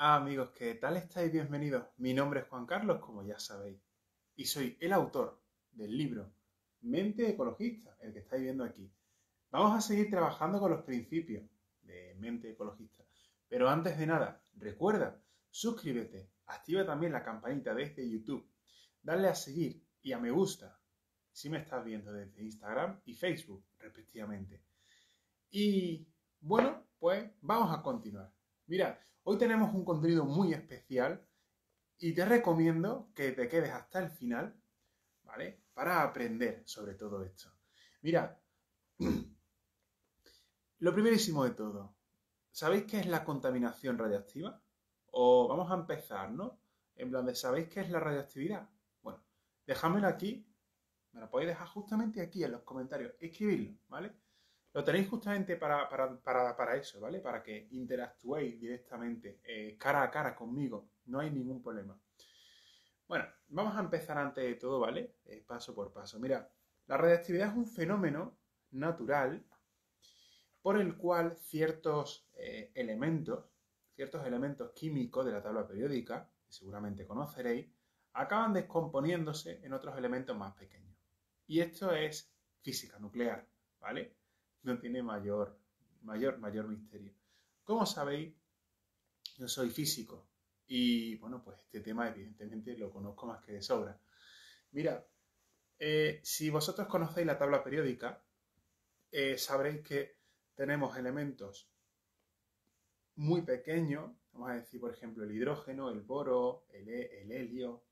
Amigos, ¿qué tal estáis? Bienvenidos. Mi nombre es Juan Carlos, como ya sabéis, y soy el autor del libro Mente Ecologista, el que estáis viendo aquí. Vamos a seguir trabajando con los principios de Mente Ecologista. Pero antes de nada, recuerda, suscríbete, activa también la campanita desde YouTube, dale a seguir y a me gusta si me estás viendo desde Instagram y Facebook, respectivamente. Y bueno, pues vamos a continuar. Mira, hoy tenemos un contenido muy especial y te recomiendo que te quedes hasta el final, ¿vale? Para aprender sobre todo esto. Mira, lo primerísimo de todo, ¿sabéis qué es la contaminación radiactiva? O vamos a empezar, ¿no? En plan de, ¿sabéis qué es la radioactividad? Bueno, dejádmelo aquí, me lo podéis dejar justamente aquí en los comentarios, escribirlo, ¿vale? Lo tenéis justamente para eso, ¿vale? Para que interactuéis directamente, cara a cara conmigo. No hay ningún problema. Bueno, vamos a empezar antes de todo, ¿vale? Paso por paso. Mira, la radiactividad es un fenómeno natural por el cual ciertos elementos químicos de la tabla periódica, que seguramente conoceréis, acaban descomponiéndose en otros elementos más pequeños. Y esto es física nuclear, ¿vale? No tiene mayor misterio. Como sabéis, yo soy físico y, bueno, pues este tema evidentemente lo conozco más que de sobra. Mira, si vosotros conocéis la tabla periódica, sabréis que tenemos elementos muy pequeños, vamos a decir, por ejemplo, el hidrógeno, el boro, el helio,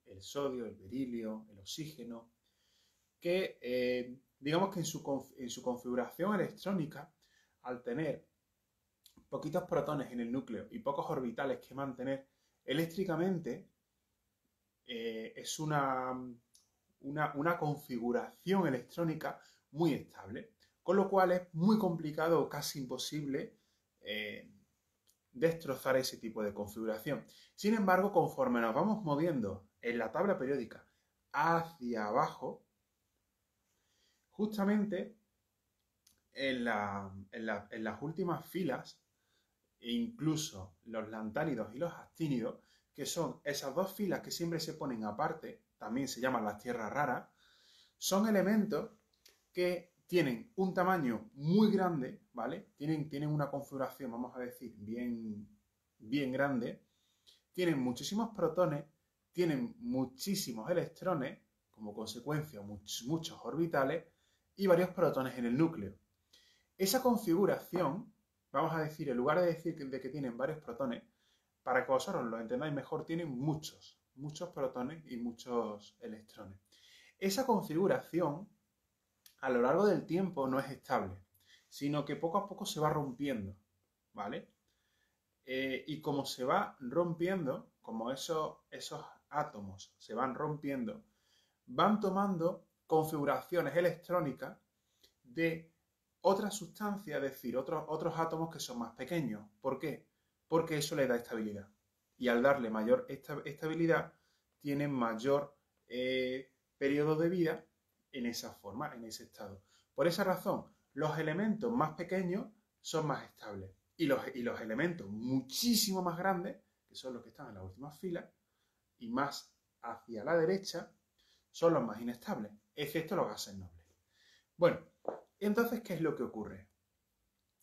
el sodio, el berilio, el oxígeno, que digamos que en su configuración electrónica, al tener poquitos protones en el núcleo y pocos orbitales que mantener, eléctricamente es una configuración electrónica muy estable, con lo cual es muy complicado o casi imposible destrozar ese tipo de configuración. Sin embargo, conforme nos vamos moviendo en la tabla periódica hacia abajo, justamente en las últimas filas, e incluso los lantánidos y los actínidos, que son esas dos filas que siempre se ponen aparte, también se llaman las tierras raras, son elementos que tienen un tamaño muy grande, ¿vale? Tienen una configuración, vamos a decir, bien grande, tienen muchísimos protones, tienen muchísimos electrones, como consecuencia muchos orbitales, y varios protones en el núcleo. Esa configuración, vamos a decir, en lugar de decir que tienen varios protones, para que vosotros lo entendáis mejor, tienen muchos protones y muchos electrones. Esa configuración, a lo largo del tiempo, no es estable, sino que poco a poco se va rompiendo, ¿vale? Y como se va rompiendo, como esos átomos se van rompiendo, van tomando configuraciones electrónicas de otras sustancias, es decir, otros átomos que son más pequeños. ¿Por qué? Porque eso le da estabilidad. Y al darle mayor estabilidad, tienen mayor periodo de vida en esa forma, en ese estado. Por esa razón, los elementos más pequeños son más estables. Y los elementos muchísimo más grandes, que son los que están en la última fila, y más hacia la derecha, son los más inestables, excepto los gases nobles. Bueno, entonces, ¿qué es lo que ocurre?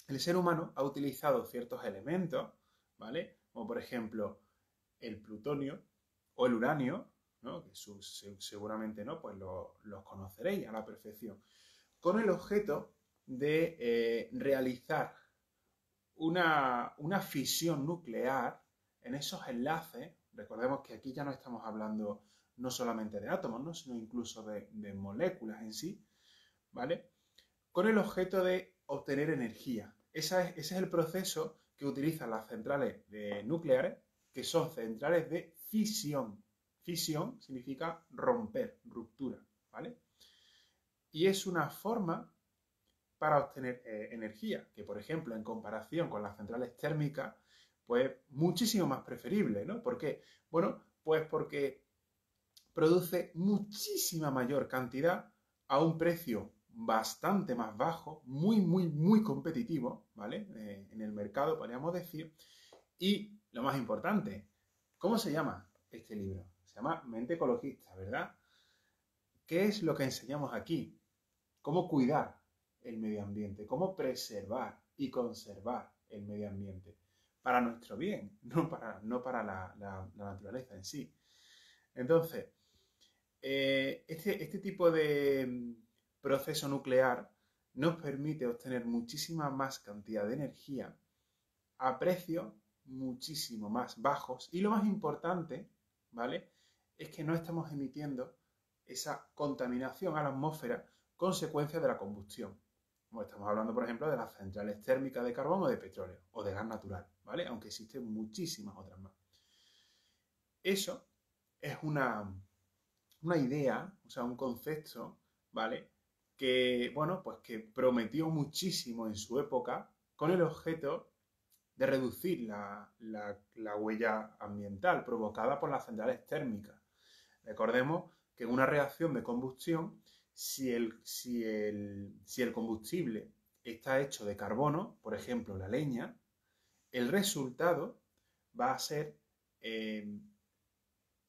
El ser humano ha utilizado ciertos elementos, ¿vale? Como por ejemplo el plutonio o el uranio, ¿no? Que seguramente no, pues los conoceréis a la perfección, con el objeto de realizar una fisión nuclear en esos enlaces. Recordemos que aquí ya no estamos hablando no solamente de átomos, ¿no? Sino incluso de moléculas en sí, ¿vale? Con el objeto de obtener energía. Ese es el proceso que utilizan las centrales nucleares, que son centrales de fisión. Fisión significa romper, ruptura, ¿vale? Y es una forma para obtener energía, que por ejemplo en comparación con las centrales térmicas, pues muchísimo más preferible, ¿no? ¿Por qué? Bueno, pues porque produce muchísima mayor cantidad a un precio bastante más bajo, muy competitivo, ¿vale? En el mercado, podríamos decir, Y lo más importante, ¿cómo se llama este libro? Se llama Mente Ecologista, ¿verdad? ¿Qué es lo que enseñamos aquí? ¿Cómo cuidar el medio ambiente? ¿Cómo preservar y conservar el medio ambiente? Para nuestro bien, no para la naturaleza en sí. Entonces, este tipo de proceso nuclear nos permite obtener muchísima más cantidad de energía a precios muchísimo más bajos. Y lo más importante, ¿vale? Es que no estamos emitiendo esa contaminación a la atmósfera consecuencia de la combustión. Como estamos hablando, por ejemplo, de las centrales térmicas de carbón o de petróleo o de gas natural, ¿vale? Aunque existen muchísimas otras más. Eso es una idea, o sea, un concepto, ¿vale? Que, bueno, pues que prometió muchísimo en su época con el objeto de reducir la huella ambiental provocada por las centrales térmicas. Recordemos que en una reacción de combustión, si el combustible está hecho de carbono, por ejemplo la leña, el resultado va a ser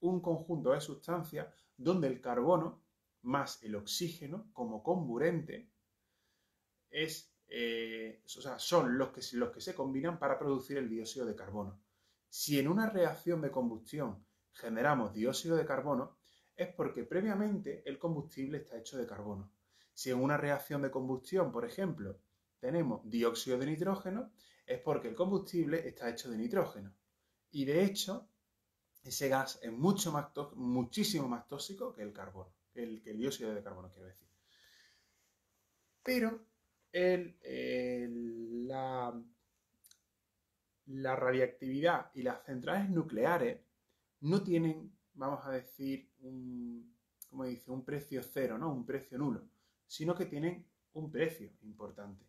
un conjunto de sustancias donde el carbono más el oxígeno como comburente son los que se combinan para producir el dióxido de carbono. Si en una reacción de combustión generamos dióxido de carbono, es porque previamente el combustible está hecho de carbono. Si en una reacción de combustión, por ejemplo, tenemos dióxido de nitrógeno, es porque el combustible está hecho de nitrógeno. Y de hecho, ese gas es muchísimo más tóxico que el carbono, que el dióxido de carbono, quiero decir. Pero la radiactividad y las centrales nucleares no tienen, vamos a decir, un precio cero, ¿no? Un precio nulo, sino que tienen un precio importante.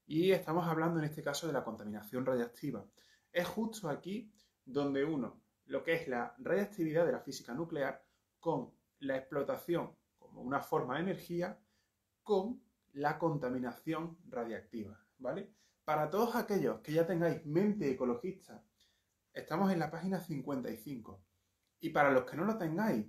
Y estamos hablando en este caso de la contaminación radiactiva. Es justo aquí donde lo que es la radiactividad de la física nuclear con la explotación como una forma de energía con la contaminación radiactiva, ¿vale? Para todos aquellos que ya tengáis mente ecologista, estamos en la página 55. Y para los que no lo tengáis,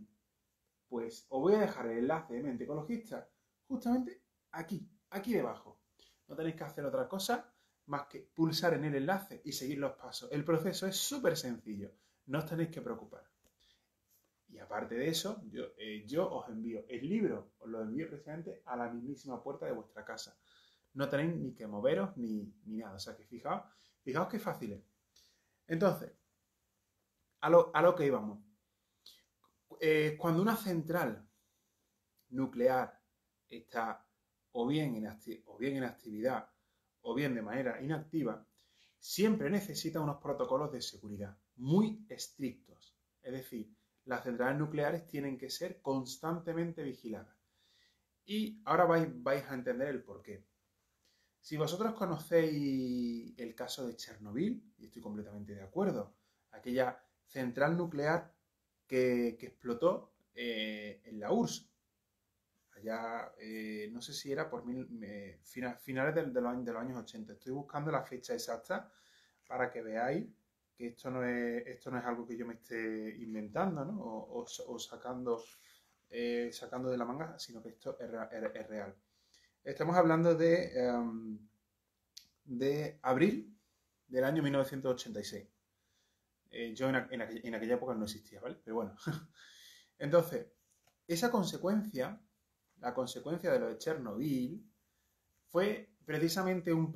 pues os voy a dejar el enlace de mente ecologista justamente aquí debajo. No tenéis que hacer otra cosa más que pulsar en el enlace y seguir los pasos. El proceso es súper sencillo, no os tenéis que preocupar. Y aparte de eso, yo os envío el libro, os lo envío precisamente a la mismísima puerta de vuestra casa. No tenéis ni que moveros ni nada. O sea que fijaos qué fácil es. Entonces, a lo que íbamos. Cuando una central nuclear está o bien en actividad o bien de manera inactiva, siempre necesita unos protocolos de seguridad muy estrictos. Es decir, las centrales nucleares tienen que ser constantemente vigiladas. Y ahora vais a entender el porqué. Si vosotros conocéis el caso de Chernobyl, y estoy completamente de acuerdo, aquella central nuclear que explotó en la URSS, allá, no sé si era por finales de los años 80. Estoy buscando la fecha exacta para que veáis que esto no es algo que yo me esté inventando, ¿no? o sacando de la manga, sino que esto es real. Estamos hablando de abril del año 1986. Yo en aquella época no existía, ¿vale? Pero bueno. Entonces, esa consecuencia, la consecuencia de lo de Chernobyl, fue precisamente un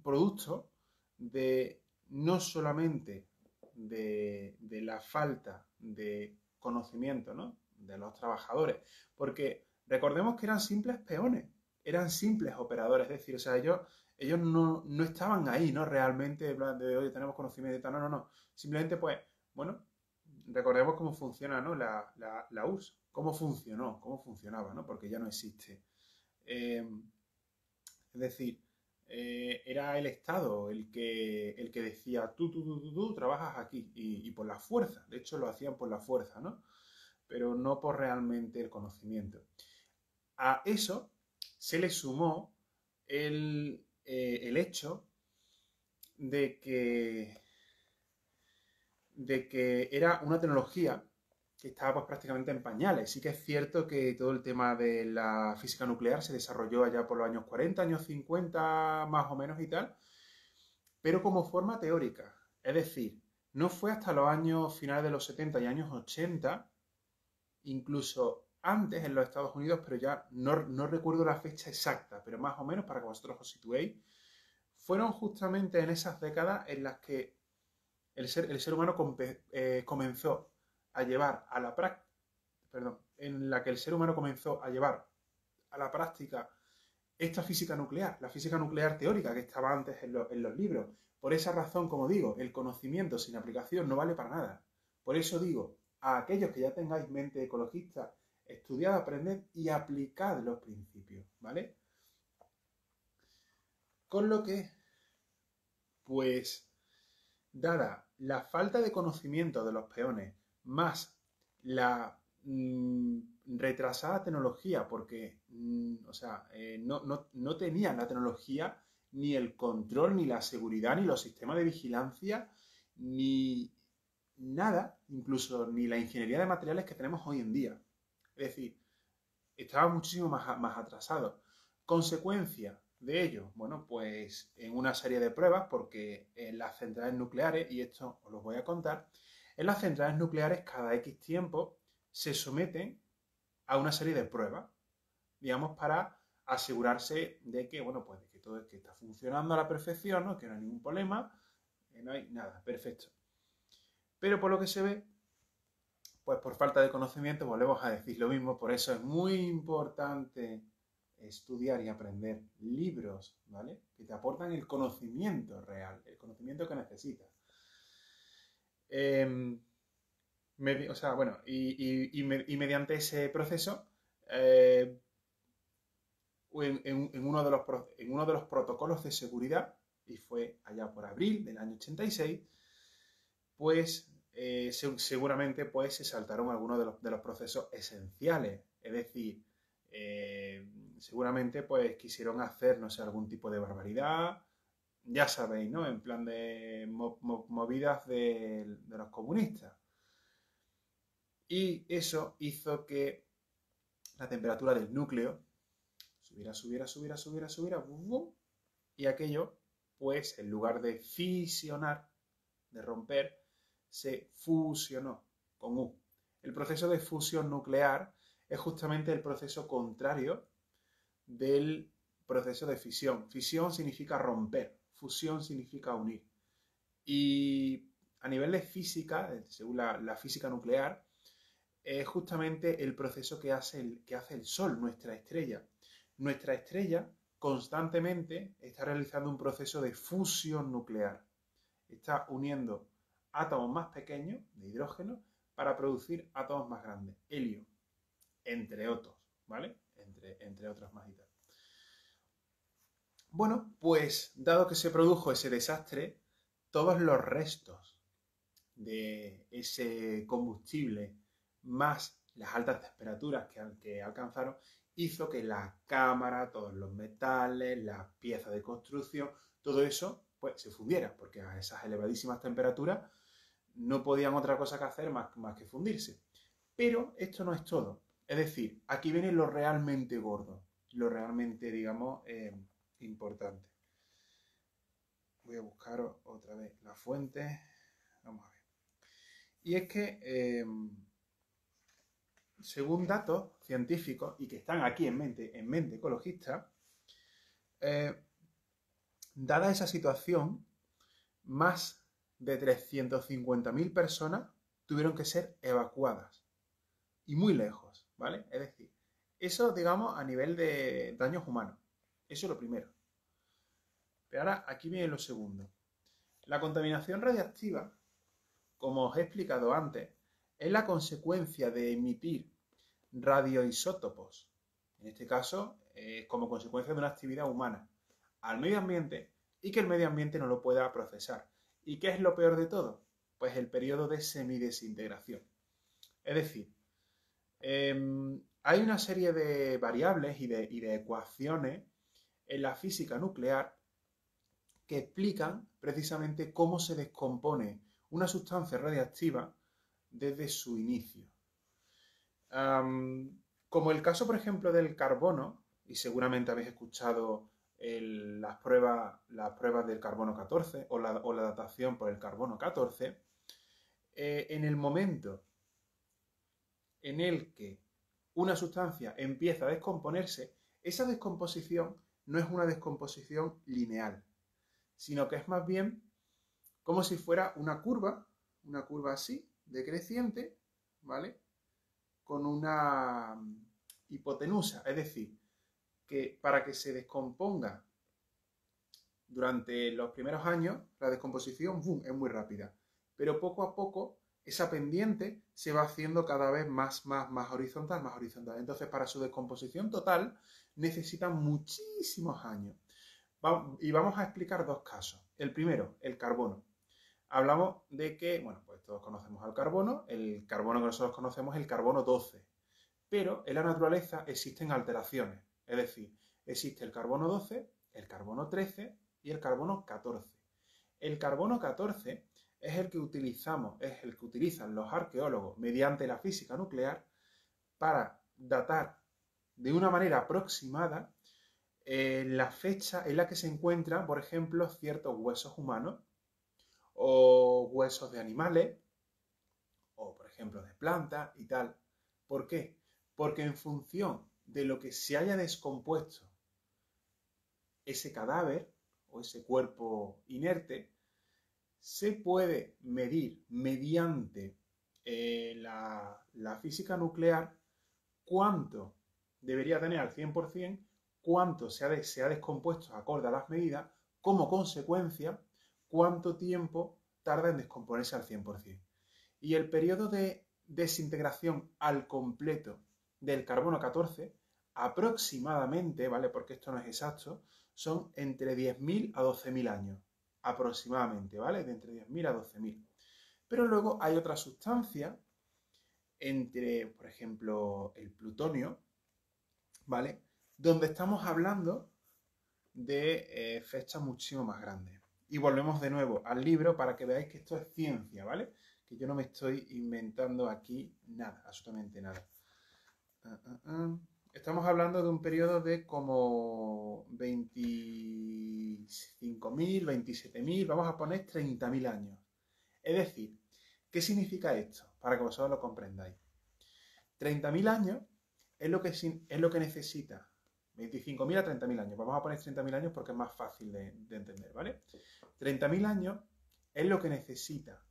producto de no solamente de la falta de conocimiento, ¿no?, de los trabajadores, porque recordemos que eran simples peones, eran simples operadores, es decir, o sea, ellos no estaban ahí, ¿no?, realmente, en plan de, oye, tenemos conocimiento y tal, no, simplemente, pues, bueno, recordemos cómo funciona, ¿no?, la URSS, cómo funcionaba, ¿no?, porque ya no existe. Es decir, era el Estado el que decía, tú trabajas aquí, y por la fuerza, de hecho lo hacían por la fuerza, ¿no?, pero no por realmente el conocimiento. A eso se le sumó el hecho de que era una tecnología que estaba pues, prácticamente en pañales. Sí que es cierto que todo el tema de la física nuclear se desarrolló allá por los años 40, años 50 más o menos y tal, pero como forma teórica. Es decir, no fue hasta los años finales de los 70 y años 80, incluso antes en los Estados Unidos, pero ya no recuerdo la fecha exacta, pero más o menos para que vosotros os situéis, fueron justamente en esas décadas en las que el ser humano comenzó a llevar a la práctica, perdón, en la que el ser humano comenzó a llevar a la práctica esta física nuclear, la física nuclear teórica que estaba antes en los libros. Por esa razón, como digo, el conocimiento sin aplicación no vale para nada. Por eso digo, a aquellos que ya tengáis mente ecologista, estudiad, aprended y aplicad los principios, ¿vale? Con lo que, pues, dada la falta de conocimiento de los peones, más la retrasada tecnología, porque o sea, no tenían la tecnología, ni el control, ni la seguridad, ni los sistemas de vigilancia, ni nada, incluso ni la ingeniería de materiales que tenemos hoy en día. Es decir, estaba muchísimo más atrasado. Consecuencia de ello, bueno, pues en una serie de pruebas, porque en las centrales nucleares, y esto os lo voy a contar, en las centrales nucleares cada X tiempo se someten a una serie de pruebas, digamos, para asegurarse de que, bueno, pues de que todo que está funcionando a la perfección, ¿no? Que no hay ningún problema, que no hay nada, perfecto. Pero por lo que se ve, pues por falta de conocimiento volvemos a decir lo mismo, por eso es muy importante estudiar y aprender libros, ¿vale? Que te aportan el conocimiento real, el conocimiento que necesitas. O sea, bueno, y mediante ese proceso, en uno de los protocolos de seguridad, y fue allá por abril del año 86, pues seguramente pues, se saltaron algunos de los procesos esenciales. Es decir, seguramente pues quisieron hacer, no sé, algún tipo de barbaridad, ya sabéis, ¿no? En plan de movidas de los comunistas. Y eso hizo que la temperatura del núcleo subiera, y aquello, pues en lugar de fisionar, de romper, se fusionó con U. El proceso de fusión nuclear es justamente el proceso contrario del proceso de fisión. Fisión significa romper, fusión significa unir. Y a nivel de física, según la física nuclear, es justamente el proceso que hace el Sol, nuestra estrella. Nuestra estrella constantemente está realizando un proceso de fusión nuclear. Está uniendo átomos más pequeños de hidrógeno para producir átomos más grandes, helio, entre otros, ¿vale? Entre otros más y tal. Bueno, pues dado que se produjo ese desastre, todos los restos de ese combustible más las altas temperaturas que alcanzaron hizo que la cámara, todos los metales, las piezas de construcción, todo eso pues se fundiera, porque a esas elevadísimas temperaturas no podían otra cosa que hacer más que fundirse. Pero esto no es todo. Es decir, aquí viene lo realmente gordo, lo realmente, digamos, importante. Voy a buscar otra vez la fuente. Vamos a ver. Y es que, según datos científicos, y que están aquí en mente ecologista, dada esa situación, más de 350.000 personas tuvieron que ser evacuadas. Y muy lejos, ¿vale? Es decir, eso, digamos, a nivel de daños humanos. Eso es lo primero. Pero ahora aquí viene lo segundo. La contaminación radiactiva, como os he explicado antes, es la consecuencia de emitir radioisótopos, en este caso, como consecuencia de una actividad humana, al medio ambiente y que el medio ambiente no lo pueda procesar. ¿Y qué es lo peor de todo? Pues el periodo de semidesintegración. Es decir, hay una serie de variables y de ecuaciones en la física nuclear que explican precisamente cómo se descompone una sustancia radiactiva desde su inicio. Como el caso, por ejemplo, del carbono, y seguramente habéis escuchado las pruebas del carbono 14 o la datación por el carbono 14, en el momento en el que una sustancia empieza a descomponerse, esa descomposición no es una descomposición lineal, sino que es más bien como si fuera una curva así, decreciente, ¿vale? Con una hipotenusa, es decir, que para que se descomponga durante los primeros años, la descomposición ¡bum!, es muy rápida, pero poco a poco esa pendiente se va haciendo cada vez más horizontal, más horizontal. Entonces, para su descomposición total, necesitan muchísimos años. Y vamos a explicar dos casos. El primero, el carbono. Hablamos de que, bueno, pues todos conocemos al carbono. El carbono que nosotros conocemos es el carbono 12. Pero en la naturaleza existen alteraciones. Es decir, existe el carbono 12, el carbono 13 y el carbono 14. El carbono 14 es el que utilizan los arqueólogos mediante la física nuclear para datar de una manera aproximada la fecha en la que se encuentran, por ejemplo, ciertos huesos humanos o huesos de animales o, por ejemplo, de plantas y tal. ¿Por qué? Porque en función de lo que se haya descompuesto ese cadáver o ese cuerpo inerte, se puede medir mediante la física nuclear cuánto debería tener al 100%, cuánto se ha descompuesto acorde a las medidas, como consecuencia, cuánto tiempo tarda en descomponerse al 100%. Y el periodo de desintegración al completo del carbono 14, aproximadamente, ¿vale? Porque esto no es exacto, son entre 10.000 a 12.000 años, aproximadamente, ¿vale? De entre 10.000 a 12.000. Pero luego hay otra sustancia, por ejemplo, el plutonio, ¿vale? Donde estamos hablando de fechas muchísimo más grandes. Y volvemos de nuevo al libro para que veáis que esto es ciencia, ¿vale? Que yo no me estoy inventando aquí nada, absolutamente nada. Estamos hablando de un periodo de como 25.000, 27.000, vamos a poner 30.000 años. Es decir, ¿qué significa esto? Para que vosotros lo comprendáis. 30.000 años es lo que necesita. 25.000 a 30.000 años. Vamos a poner 30.000 años porque es más fácil de entender, ¿vale? 30.000 años es lo que necesita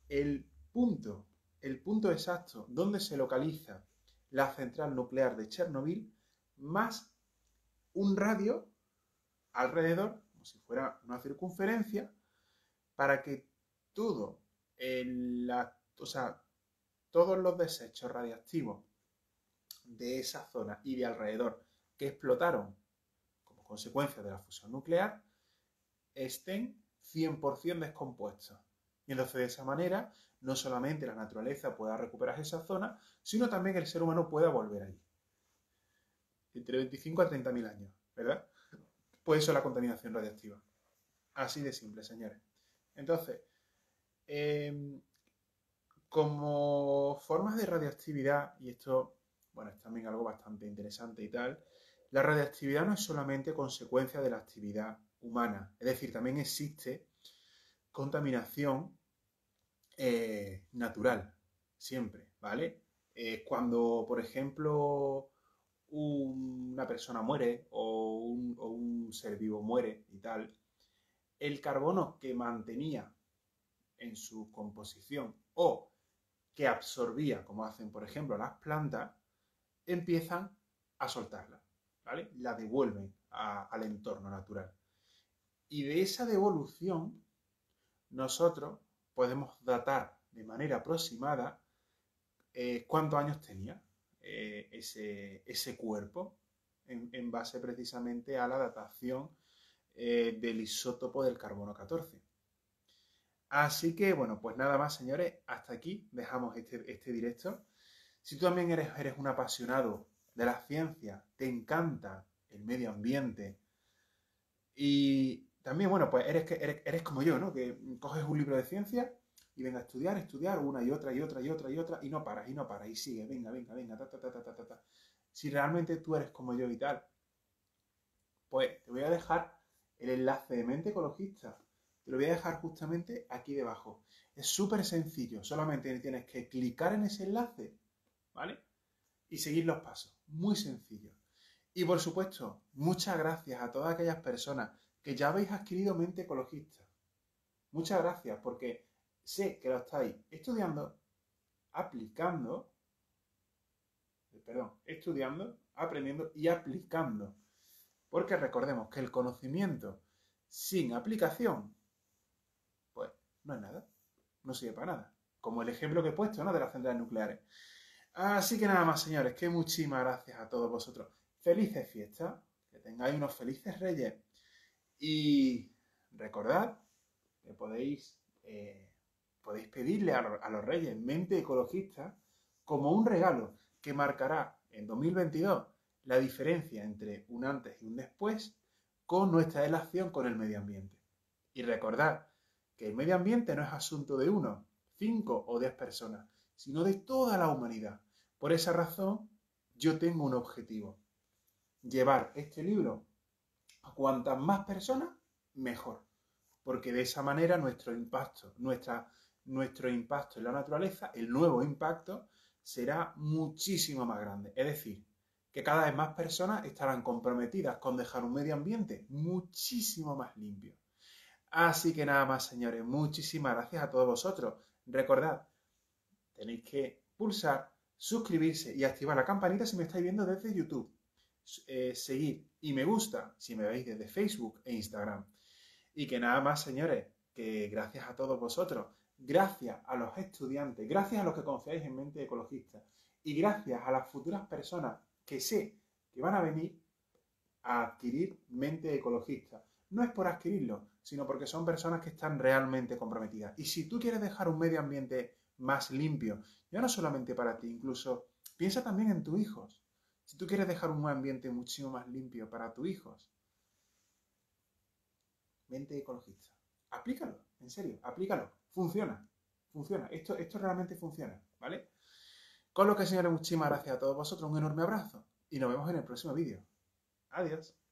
el punto exacto donde se localiza la central nuclear de Chernobyl, más un radio alrededor, como si fuera una circunferencia, para que todos los desechos radiactivos de esa zona y de alrededor que explotaron como consecuencia de la fusión nuclear estén 100% descompuestos. Y entonces de esa manera no solamente la naturaleza pueda recuperar esa zona, sino también el ser humano pueda volver allí. Entre 25 a 30.000 años, ¿verdad? Pues eso es la contaminación radiactiva. Así de simple, señores. Entonces, como formas de radioactividad, y esto, bueno, es también algo bastante interesante y tal, la radioactividad no es solamente consecuencia de la actividad humana, es decir, también existe contaminación natural, siempre, ¿vale? Cuando, por ejemplo, una persona muere o un ser vivo muere y tal, el carbono que mantenía en su composición o que absorbía, como hacen, por ejemplo, las plantas, empiezan a soltarla, ¿vale? La devuelven al entorno natural. Y de esa devolución, nosotros podemos datar de manera aproximada cuántos años tenía ese cuerpo en base precisamente a la datación del isótopo del carbono 14. Así que, bueno, pues nada más, señores, hasta aquí dejamos este directo. Si tú también eres un apasionado de la ciencia, te encanta el medio ambiente y también, bueno, pues eres como yo, ¿no? Que coges un libro de ciencia y venga a estudiar una y otra y otra y otra y otra y no paras, y sigue, venga, ta. Si realmente tú eres como yo y tal, pues te voy a dejar el enlace de Mente Ecologista. Te lo voy a dejar justamente aquí debajo. Es súper sencillo, solamente tienes que clicar en ese enlace, ¿vale? Y seguir los pasos. Muy sencillo. Y por supuesto, muchas gracias a todas aquellas personas que ya habéis adquirido Mente Ecologista. Muchas gracias porque sé que lo estáis estudiando, aplicando, estudiando, aprendiendo y aplicando. Porque recordemos que el conocimiento sin aplicación, pues no es nada, no sirve para nada. Como el ejemplo que he puesto, ¿no? De las centrales nucleares. Así que nada más, señores, que muchísimas gracias a todos vosotros. Felices fiestas, que tengáis unos felices reyes. Y recordad que podéis pedirle a los reyes Mente Ecologista como un regalo que marcará en 2022 la diferencia entre un antes y un después con nuestra relación con el medio ambiente. Y recordad que el medio ambiente no es asunto de 1, 5 o 10 personas, sino de toda la humanidad. Por esa razón, yo tengo un objetivo: llevar este libro a cuantas más personas, mejor. Porque de esa manera nuestro impacto en la naturaleza, el nuevo impacto, será muchísimo más grande. Es decir, que cada vez más personas estarán comprometidas con dejar un medio ambiente muchísimo más limpio. Así que nada más, señores, muchísimas gracias a todos vosotros. Recordad, tenéis que pulsar, suscribirse y activar la campanita si me estáis viendo desde YouTube. Seguir y me gusta si me veis desde Facebook e Instagram. Y que nada más, señores, que gracias a todos vosotros, gracias a los estudiantes, gracias a los que confiáis en Mente Ecologista y gracias a las futuras personas que sé que van a venir a adquirir Mente Ecologista. No es por adquirirlo, sino porque son personas que están realmente comprometidas. Y si tú quieres dejar un medio ambiente más limpio, ya no solamente para ti, incluso piensa también en tus hijos. Si tú quieres dejar un ambiente muchísimo más limpio para tus hijos, Mente Ecologista. Aplícalo, en serio, aplícalo. Funciona, funciona. Esto realmente funciona, ¿vale? Con lo que, señores, muchísimas gracias a todos vosotros, un enorme abrazo y nos vemos en el próximo vídeo. Adiós.